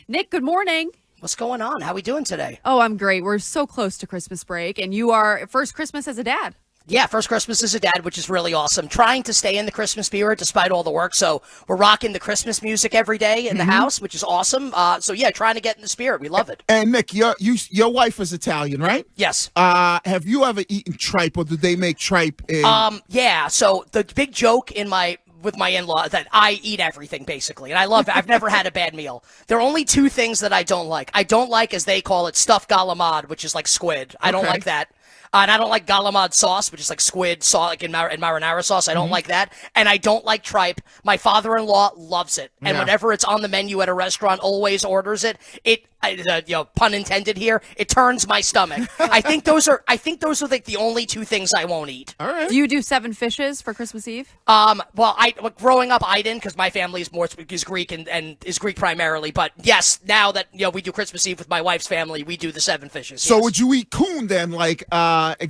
Nick, good morning. What's going on? How we doing today? Oh, I'm great. We're so close to Christmas break, and you are first Christmas as a dad. Yeah, first Christmas as a dad, which is really awesome. Trying to stay in the Christmas spirit despite all the work, so we're rocking the Christmas music every day in the house, which is awesome. So yeah, trying to get in the spirit. We love it. And Nick, your wife is Italian, right? Yes. Have you ever eaten tripe, or did they make tripe? Yeah. So the big joke with my in-law that I eat everything basically, and I love it. I've never had a bad meal. There are only two things that I don't like. I don't like, as they call it, stuffed galamad, which is like squid. I don't like that. And I don't like galamad sauce, which is like squid sauce, like in marinara sauce. I don't like that. And I don't like tripe. My father-in-law loves it. And whenever it's on the menu at a restaurant, always orders it. Pun intended here, it turns my stomach. I think those are like the only two things I won't eat. All right. Do you do 7 fishes for Christmas Eve? Growing up, I didn't, because my family is Greek and is Greek primarily. But yes, now that we do Christmas Eve with my wife's family, we do the 7 fishes. So yes. Would you eat coon then, like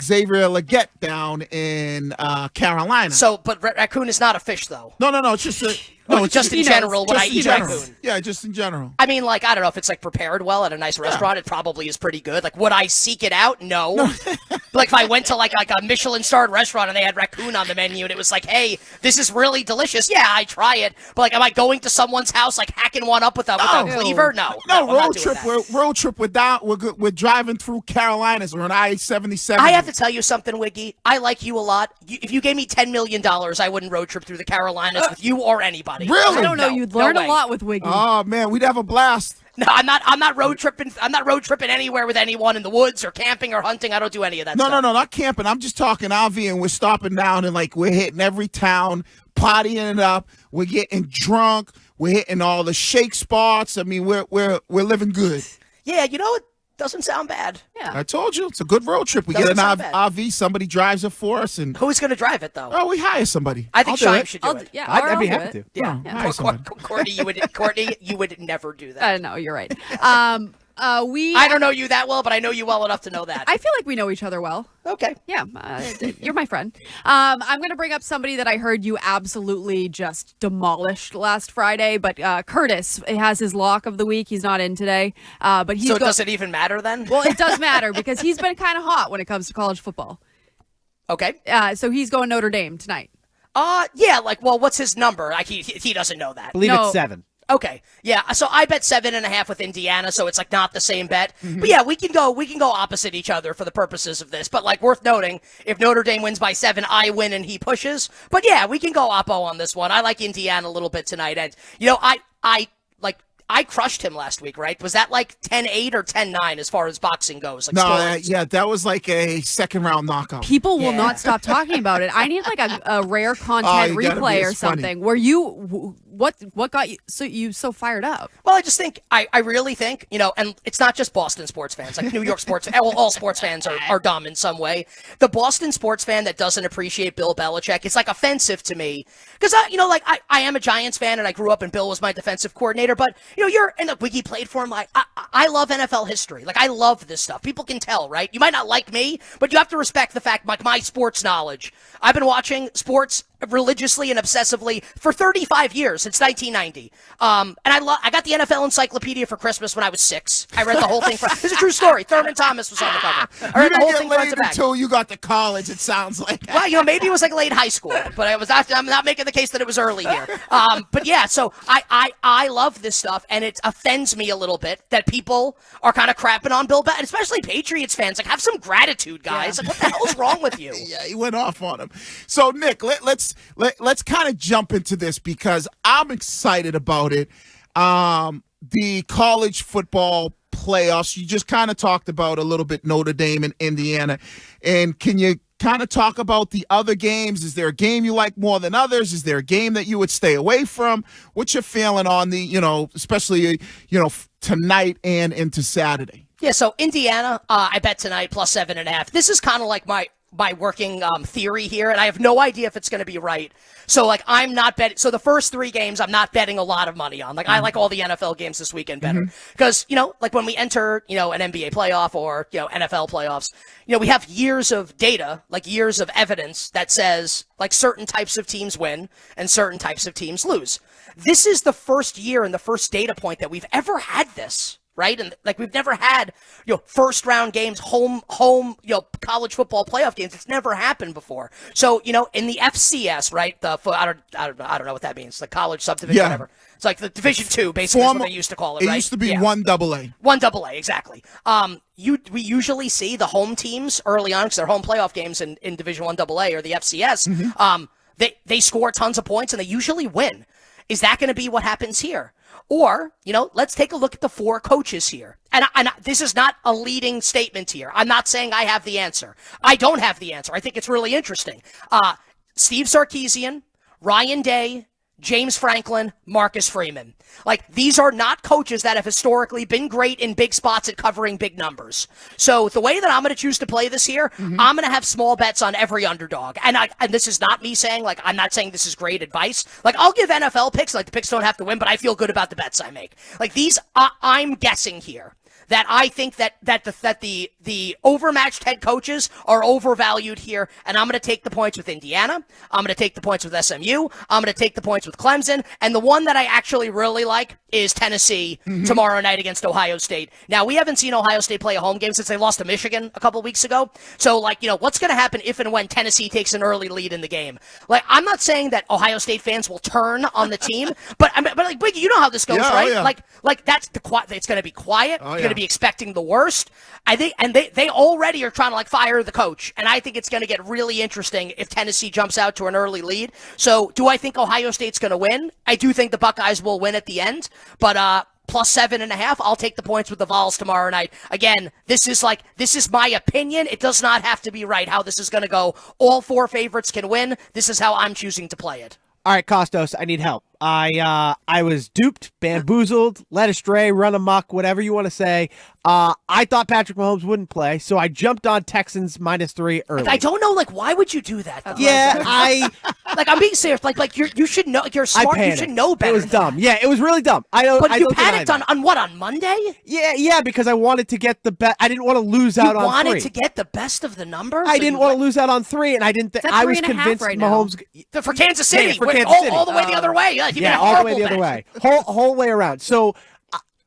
Xavier Leggett down in Carolina? So, but raccoon is not a fish, though. No, it's just a. No, just in general when I eat raccoon. Yeah, just in general. I mean, like, I don't know if it's like prepared well at a nice restaurant. It probably is pretty good. Like, would I seek it out? No. Like, if I went to like a Michelin-starred restaurant and they had raccoon on the menu and it was like, hey, this is really delicious. Yeah, I try it. But like, am I going to someone's house like hacking one up with a cleaver? No. Road trip. Road trip. We're driving through Carolinas. We're on I-77. I have to tell you something, Wiggy. I like you a lot. If you gave me $10 million, I wouldn't road trip through the Carolinas with you or anybody. Really? I don't know. You'd learn a lot with Wiggy. Oh man, we'd have a blast. No, I'm not road tripping. I'm not road tripping anywhere with anyone in the woods or camping or hunting. I don't do any of that stuff. No, not camping. I'm just talking RV, and we're stopping down and like we're hitting every town, partying it up. We're getting drunk. We're hitting all the shake spots. I mean, we're living good. Yeah, it doesn't sound bad. Yeah. I told you, it's a good road trip. We get an RV, somebody drives it for us, and who's going to drive it though? Oh, we hire somebody. I think Shime should do it. Yeah, I'd be happy to. Yeah. Courtney, you would never do that. No, you're right. I don't know you that well, but I know you well enough to know that. I feel like we know each other well. Okay. Yeah, you're my friend. I'm going to bring up somebody that I heard you absolutely just demolished last Friday, but Curtis has his lock of the week. He's not in today. But so does it even matter then? Well, it does matter because he's been kind of hot when it comes to college football. Okay. So he's going Notre Dame tonight. Yeah, what's his number? He doesn't know that. I believe it's 7. Okay, yeah. So I bet 7.5 with Indiana, so it's like not the same bet. But yeah, we can go opposite each other for the purposes of this. But like worth noting, if Notre Dame wins by 7, I win and he pushes. But yeah, we can go oppo on this one. I like Indiana a little bit tonight, and I crushed him last week, right? Was that like 10-8 or 10-9 as far as boxing goes? Like that was like a second-round knockout. People will not stop talking about it. I need like a rare content replay or something where what got you so fired up? Well, I just think, I really think, and it's not just Boston sports fans, like New York sports, all sports fans are dumb in some way. The Boston sports fan that doesn't appreciate Bill Belichick, it's like offensive to me. Because, I am a Giants fan and I grew up and Bill was my defensive coordinator, but, Wiggy played for him. I love NFL history. Like, I love this stuff. People can tell, right? You might not like me, but you have to respect the fact, my sports knowledge. I've been watching sports religiously and obsessively for 35 years, since 1990. And I got the NFL encyclopedia for Christmas when I was 6. I read the whole thing. This is a true story. Thurman Thomas was on the cover. I read the whole thing front to back. Until you got to college, it sounds like. Well, maybe it was like late high school, but I'm not making the case that it was early here. But yeah, so I love this stuff, and it offends me a little bit that people are kind of crapping on Bill Belichick, especially Patriots fans. Like, have some gratitude, guys. Yeah. Like, what the hell's wrong with you? Yeah, he went off on him. So, Nick, let's kind of jump into this because I'm excited about it. The college football playoffs, you just kind of talked about a little bit Notre Dame and Indiana. And can you kind of talk about the other games? Is there a game you like more than others? Is there a game that you would stay away from? What's your feeling on the, especially, tonight and into Saturday? Yeah, so Indiana, I bet tonight plus 7.5. This is kind of like my working theory here, and I have no idea if it's going to be right. So, like, I'm not betting. So the first 3 games, I'm not betting a lot of money on. Like, I like all the NFL games this weekend better because, you know, like when we enter, you know, an NBA playoff or, you know, NFL playoffs, you know, we have years of data, like years of evidence that says like certain types of teams win and certain types of teams lose. This is the first year and the first data point that we've ever had this. Right? And like we've never had, you know, first round games, home, you know, college football playoff games. It's never happened before. So, you know, in the FCS, right? I don't know what that means. The college subdivision, whatever. It's like the Division II, basically, is what they used to call it, right? It used to be 1AA. 1AA, exactly. We usually see the home teams early on because they're home playoff games in Division 1AA or the FCS. They score tons of points and they usually win. Is that going to be what happens here? Or, you know, let's take a look at the 4 coaches here. And this is not a leading statement here. I'm not saying I have the answer. I don't have the answer. I think it's really interesting. Steve Sarkisian, Ryan Day, James Franklin, Marcus Freeman. Like, these are not coaches that have historically been great in big spots at covering big numbers. So the way that I'm going to choose to play this here, I'm going to have small bets on every underdog. And this is not me saying, like, I'm not saying this is great advice. Like, I'll give NFL picks, like the picks don't have to win, but I feel good about the bets I make. Like, these, I'm guessing here that I think that the overmatched head coaches are overvalued here, and I'm going to take the points with Indiana. I'm going to take the points with SMU. I'm going to take the points with Clemson, and the one that I actually really like is Tennessee tomorrow night against Ohio State. Now, we haven't seen Ohio State play a home game since they lost to Michigan a couple weeks ago. So, like, you know, what's going to happen if and when Tennessee takes an early lead in the game? Like, I'm not saying that Ohio State fans will turn on the team, but like, Biggie, you know how this goes, right? Yeah. Like that's it's going to be quiet. You're going to be expecting the worst. I think, and they already are trying to like fire the coach, and I think it's going to get really interesting if Tennessee jumps out to an early lead. So, do I think Ohio State's going to win? I do think the Buckeyes will win at the end, but plus 7.5, I'll take the points with the Vols tomorrow night. Again, this is my opinion. It does not have to be right how this is going to go. All 4 favorites can win. This is how I'm choosing to play it. All right, Kostos, I need help. I was duped, bamboozled, led astray, run amok, whatever you want to say. I thought Patrick Mahomes wouldn't play, so I jumped on Texans -3 early. Like, I don't know, like, why would you do that, though? Yeah, like, I'm being serious. Like you should know. You're smart. You should know better. It was dumb. Yeah, it was really dumb. But you panicked on what, on Monday? Yeah, because I wanted to get the best. I didn't want to lose out on 3. You wanted to get the best of the number? I didn't want to lose out on 3, and I didn't. I was convinced right Mahomes for Kansas City. For Kansas City. All the way the other way. Yeah, all the way the other way. Whole way around. So,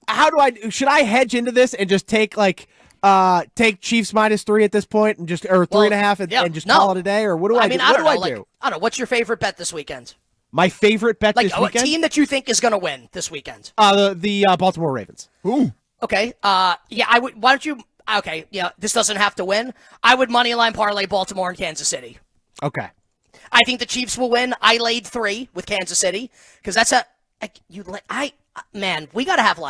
how do should I hedge into this and just take take Chiefs -3 at this point and just, or 3.5 and just call it a day, or what do I do? I don't know. What's your favorite bet this weekend? My favorite bet this weekend? A team that you think is going to win this weekend. The Baltimore Ravens. Ooh. Okay. Yeah, I would. Why don't you? Okay. Yeah, this doesn't have to win. I would moneyline parlay Baltimore and Kansas City. Okay. I think the Chiefs will win. I laid 3 with Kansas City because that's man, we gotta have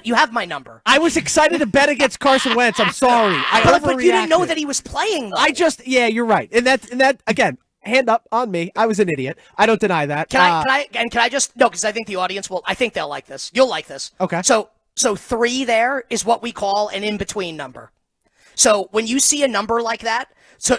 you have my number. I was excited to bet against Carson Wentz. I'm sorry. But you didn't know that he was playing, though. You're right. And that again, hand up on me. I was an idiot. I don't deny that. Can I just no, because I think the audience will. I think they'll like this. You'll like this. Okay. So 3 there is what we call an in-between number. So when you see a number like that,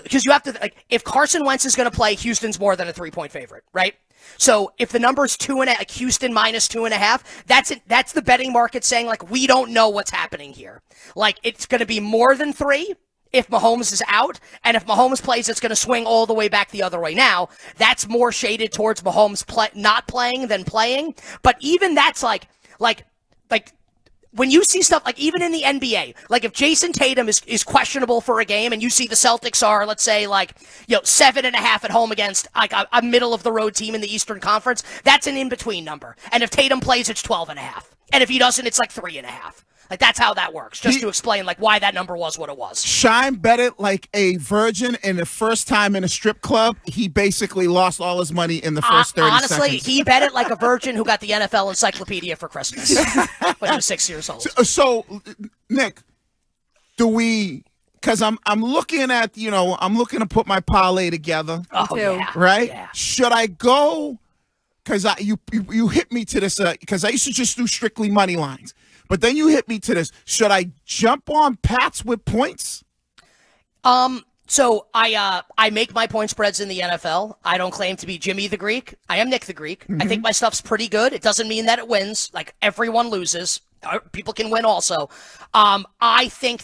because you have to, if Carson Wentz is going to play, Houston's more than a 3-point favorite, right? So if the number is 2.5, Houston -2.5, that's the betting market saying, like, we don't know what's happening here. Like, it's going to be more than 3 if Mahomes is out, and if Mahomes plays, it's going to swing all the way back the other way. Now, that's more shaded towards Mahomes not playing than playing, but even that's like when you see stuff like even in the NBA, like if Jason Tatum is questionable for a game and you see the Celtics are, let's say, 7.5 at home against like a middle of the road team in the Eastern Conference, that's an in-between number. And if Tatum plays, it's 12.5. And if he doesn't, it's like 3.5. Like, that's how that works, just to explain, like, why that number was what it was. Shine bet it like a virgin, and the first time in a strip club, he basically lost all his money in the first 30 seconds. Honestly, he bet it like a virgin who got the NFL encyclopedia for Christmas when he was 6 years old. So Nick, because I'm looking at, I'm looking to put my parlay together. Oh, yeah. Right? Yeah. Should I go, because you hit me to this, because I used to just do strictly money lines. But then you hit me to this. Should I jump on Pats with points? So I make my point spreads in the NFL. I don't claim to be Jimmy the Greek. I am Nick the Greek. I think my stuff's pretty good. It doesn't mean that it wins. Like, everyone loses. People can win also. I think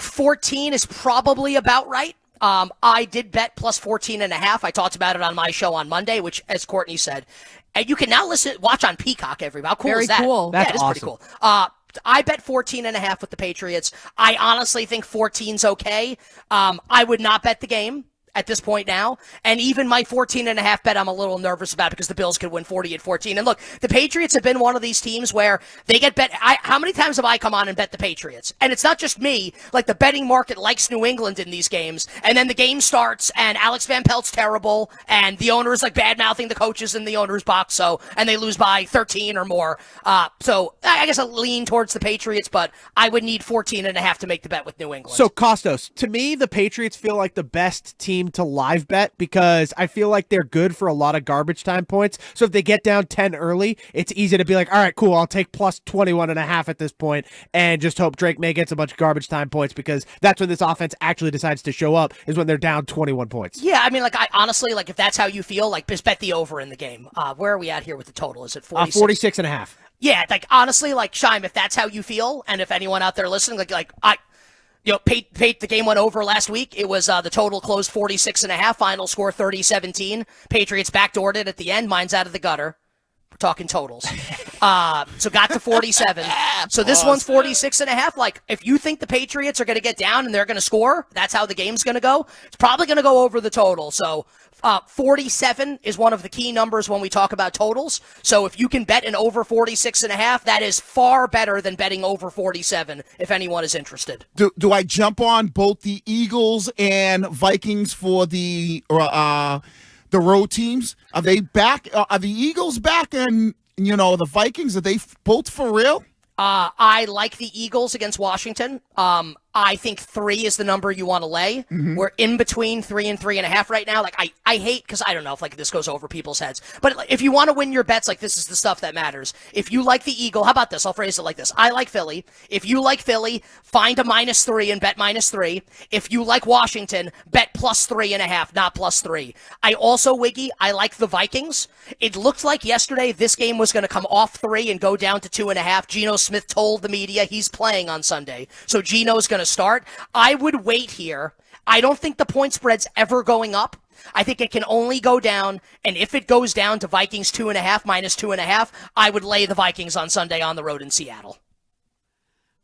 14 is probably about right. I did bet plus 14.5. I talked about it on my show on Monday, which, as Courtney said, and you can now watch on Peacock, everybody. How cool is that? Very cool. That's it is awesome. pretty cool. I bet 14.5 with the Patriots. I honestly think 14's okay. I would not bet the game at this point now. And even my 14.5 bet, I'm a little nervous about because the Bills could win 40-14. And look, the Patriots have been one of these teams where they get bet. How many times have I come on and bet the Patriots? And it's not just me. Like, the betting market likes New England in these games. And then the game starts and Alex Van Pelt's terrible and the owner is like bad-mouthing the coaches in the owner's box. And they lose by 13 or more. So I guess I lean towards the Patriots, but I would need 14.5 to make the bet with New England. So, Kostos, to me, the Patriots feel like the best team to live bet because I feel like they're good for a lot of garbage time points. So if they get down 10 early, it's easy to be like, all right, cool, I'll take plus 21.5 at this point and just hope Drake May gets a bunch of garbage time points because that's when this offense actually decides to show up, is when they're down 21 points. Yeah, I mean, like, I honestly, like, if that's how you feel, like, just bet the over in the game. Where are we at here with the total? Is it 46? 46.5. Yeah, like, honestly, like, Shime, if that's how you feel, and if anyone out there listening, the game went over last week. It was the total closed 46.5, final score 30-17. Patriots backdoored it at the end. Mine's out of the gutter. We're talking totals. So got to 47. So this one's 46.5. Like, if you think the Patriots are going to get down and they're going to score, that's how the game's going to go. It's probably going to go over the total. So 47 is one of the key numbers when we talk about totals. So if you can bet an over 46.5, that is far better than betting over 47 if anyone is interested. Do I jump on both the Eagles and Vikings for the road teams? Are they back? Are the Eagles back? And, the Vikings, are they both for real? I like the Eagles against Washington. I think 3 is the number you want to lay. We're in between 3 and 3.5 right now. Like, I hate, because I don't know if like this goes over people's heads, but if you want to win your bets, like, this is the stuff that matters. If you like the Eagle, how about this? I'll phrase it like this. I like Philly. If you like Philly, find a -3 and bet -3. If you like Washington, bet plus 3.5, not plus 3. I also, Wiggy, I like the Vikings. It looked like yesterday this game was going to come off 3 and go down to 2.5. Geno Smith told the media he's playing on Sunday. So Geno's going to start. I would wait here. I don't think the point spread's ever going up. I think it can only go down, and if it goes down to Vikings 2.5 -2.5, I would lay the Vikings on Sunday on the road in Seattle.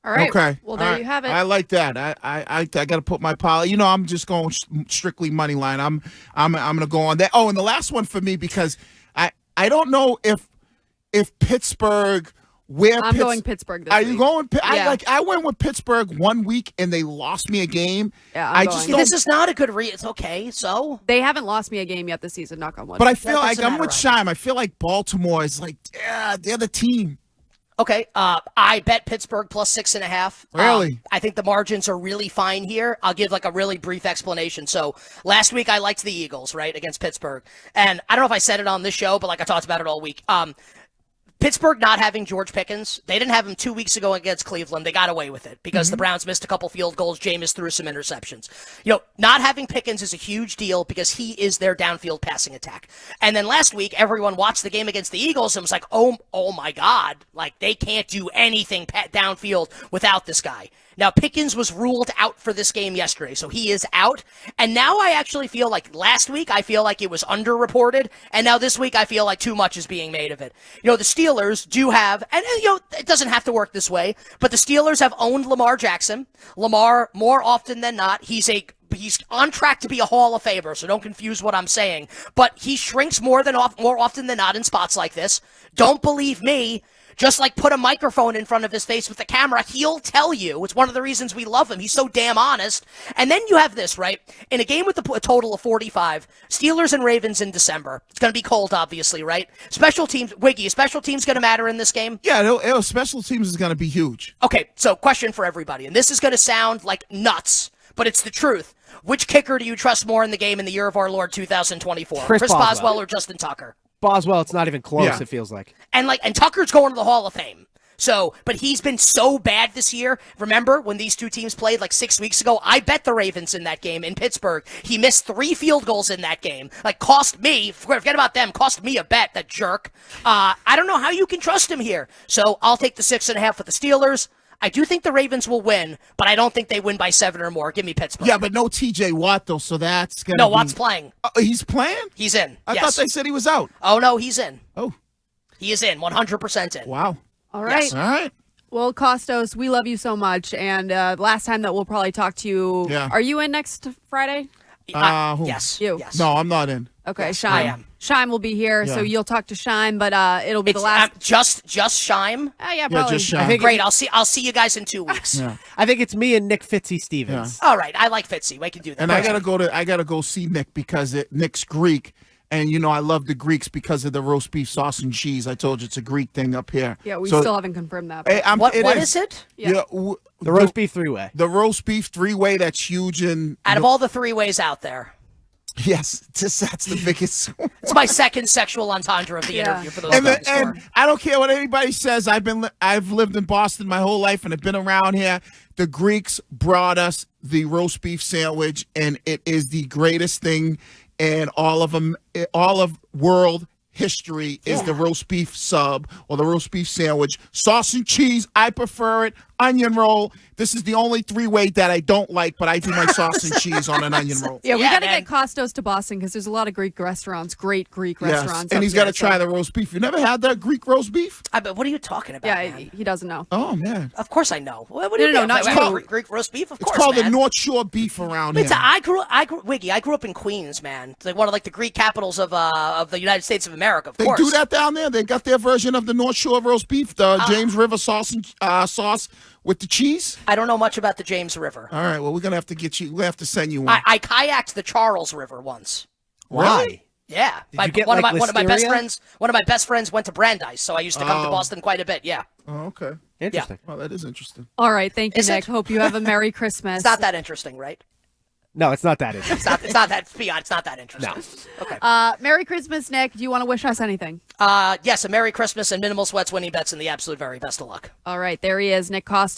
All right. Okay. Well, there you have it. I like that. I got to put my pile. I'm just going strictly money line. I'm going to go on that. Oh, and the last one for me, because I don't know if Pittsburgh. I'm going Pittsburgh this week. Are you going? Yeah. I went with Pittsburgh 1 week and they lost me a game. Yeah, I just don't. This is not a good It's okay. So they haven't lost me a game yet this season. Knock on wood. But I feel like doesn't I'm with matter, Shime. I feel like Baltimore is like, they're the team. okay, I bet Pittsburgh plus 6.5. Really? I think the margins are really fine here. I'll give like a really brief explanation. So last week I liked the Eagles, right, against Pittsburgh. And I don't know if I said it on this show, but like I talked about it all week. Pittsburgh not having George Pickens, they didn't have him 2 weeks ago against Cleveland. They got away with it because the Browns missed a couple field goals. Jameis threw some interceptions. Not having Pickens is a huge deal because he is their downfield passing attack. And then last week, everyone watched the game against the Eagles and was like, oh my God, like they can't do anything downfield without this guy. Now, Pickens was ruled out for this game yesterday, so he is out. And now I actually feel like last week, I feel like it was underreported. And now this week, I feel like too much is being made of it. The Steelers do have, and it doesn't have to work this way, but the Steelers have owned Lamar Jackson. Lamar, more often than not, he's on track to be a Hall of Famer, so don't confuse what I'm saying. But he shrinks more often than not in spots like this. Don't believe me. Just like put a microphone in front of his face with the camera, he'll tell you. It's one of the reasons we love him. He's so damn honest. And then you have this, right? In a game with a total of 45, Steelers and Ravens in December. It's going to be cold, obviously, right? Special teams, Wiggy, is special teams going to matter in this game? Yeah, special teams is going to be huge. Okay, so question for everybody, and this is going to sound like nuts, but it's the truth. Which kicker do you trust more in the game in the year of our Lord 2024? Chris Boswell or Justin Tucker? Boswell, it's not even close, It feels like. And Tucker's going to the Hall of Fame. So, but he's been so bad this year. Remember when these two teams played like 6 weeks ago? I bet the Ravens in that game in Pittsburgh. He missed 3 field goals in that game. Like, cost me, forget about them, cost me a bet, that jerk. I don't know how you can trust him here. So I'll take the 6.5 with the Steelers. I do think the Ravens will win, but I don't think they win by 7 or more. Give me Pittsburgh. Yeah, but no T.J. Watt, though, so that's going to No, Watt's playing. He's playing? He's in. I thought they said he was out. Oh, no, he's in. Oh. He is in, 100% in. Wow. All right. Yes. All right. Well, Kostos, we love you so much. And last time that we'll probably talk to you. Yeah. Are you in next Friday? Who? Yes. You. Yes. No, I'm not in. Okay, Yes, Shime. I am. Shime will be here, so you'll talk to Shime, but it'll be the last. Just Shime. Yeah, probably. just Shime. I think Great. I'll see you guys in 2 weeks. Yeah. I think it's me and Nick Fitzy Stevens. All right. I like Fitzy. We can do that. And I gotta go see Nick because Nick's Greek, and I love the Greeks because of the roast beef, sauce, and cheese. I told you it's a Greek thing up here. Yeah, we still haven't confirmed that. Hey, What is it? Yeah. The roast beef 3-way. The roast beef 3-way that's huge and Out of all the 3 ways out there, yes, that's the biggest. it's my second sexual entendre of the interview for those. And I don't care what anybody says. I've lived in Boston my whole life and have been around here. The Greeks brought us the roast beef sandwich, and it is the greatest thing in all of world history. Is the roast beef sub or the roast beef sandwich, sauce and cheese. I prefer it. Onion roll. This is the only 3-way that I don't like, but I do my sauce and cheese on an onion roll. Yeah, we Yeah, got to man. get Kostos to Boston because there's a lot of Greek restaurants, great Greek restaurants. And up he's got to here, try so- the roast beef. You never had that Greek roast beef? But what are you talking about? Yeah, man? he doesn't know. Oh man, Of course I know. What do you No, mean? not Wait, you. Greek roast beef. Of it's course, called man. the North Shore beef around here. I grew Wiggy. I grew up in Queens, man. It's like one of the Greek capitals of the United States of America. Of They course. do that down there. They got their version of the North Shore roast beef, the James River sauce and sauce with the cheese. I don't know much about the James River. All right, well, we're gonna have to get you. We have to send you one. I kayaked the Charles River once. Why? Yeah, Did you get, one like, of my best listeria? friends. One of my best friends went to Brandeis, so I used to come to Oh. Boston quite a bit. Yeah, Oh, okay. Interesting. Well, that is interesting. All right, thank you, Is Nick. it? Hope you have a Merry Christmas. it's not that interesting, right? No, it's not that interesting. It's not that. It's not that interesting. No. Okay. Merry Christmas, Nick. Do you want to wish us anything? Yes, a Merry Christmas and minimal sweats, winning bets, and the absolute very best of luck. All right, there he is, Nick Kostos.